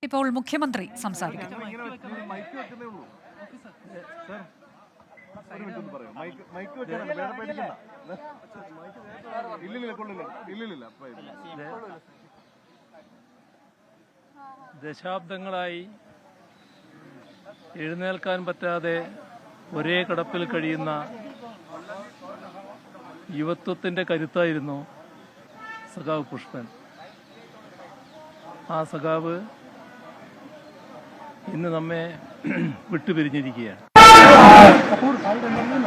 ഇപ്പോൾ മുഖ്യമന്ത്രി സംസാരിക്കുന്നു. ദശാബ്ദങ്ങളായി എഴുന്നേൽക്കാൻ പറ്റാതെ ഒരേ കിടപ്പിൽ കഴിയുന്ന യുവത്വത്തിൻ്റെ കരുത്തായിരുന്നു സഖാവ് പുഷ്പൻ. ആ സഖാവ് ഇന്ന് നമ്മെ വിട്ടുപിരിഞ്ഞിരിക്കുകയാണ്.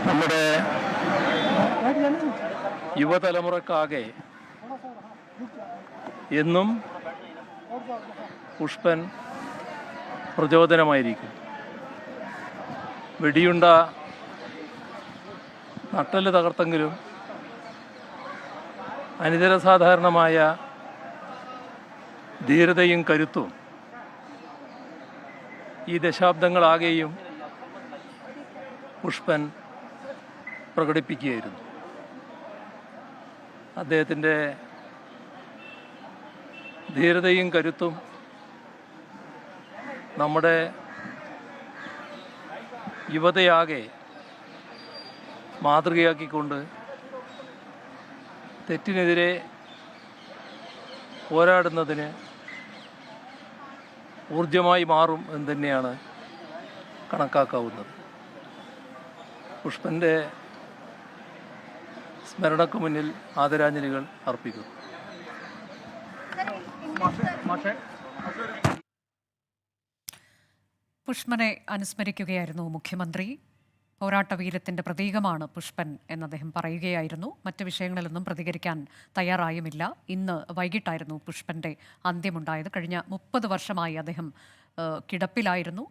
നമ്മുടെ യുവതലമുറക്കാകെ എന്നും പുഷ്പൻ പ്രചോദനമായിരിക്കും. വെടിയുണ്ട നട്ടല് തകർത്തെങ്കിലും അനിതരസാധാരണമായ ധീരതയും കരുത്തും ഈ ദശാബ്ദങ്ങളാകെയും പുഷ്പൻ പ്രകടിപ്പിക്കുകയായിരുന്നു. അദ്ദേഹത്തിൻ്റെ ധീരതയും കരുത്തും നമ്മുടെ യുവതയാകെ മാതൃകയാക്കിക്കൊണ്ട് തെറ്റിനെതിരെ പോരാടുന്നതിന് ഊർജമായി മാറും എന്ന് തന്നെയാണ് കണക്കാക്കാവുന്നത്. പുഷ്പൻ്റെ സ്മരണയ്ക്ക് മുന്നിൽ ആദരാഞ്ജലികൾ അർപ്പിക്കുന്നു. പുഷ്പനെ അനുസ്മരിക്കുകയായിരുന്നു മുഖ്യമന്ത്രി. പോരാട്ടവീരത്തിന്റെ പ്രതീകമാണ് പുഷ്പൻ എന്ന് അദ്ദേഹം പറയുകയായിരുന്നു. മറ്റ് വിഷയങ്ങളിലൊന്നും പ്രതികരിക്കാൻ തയ്യാറായുമില്ല. ഇന്ന് വൈകിട്ടായിരുന്നു പുഷ്പന്റെ അന്ത്യമുണ്ടായത്. കഴിഞ്ഞ 30 വർഷമായി അദ്ദേഹം കിടപ്പിലായിരുന്നു.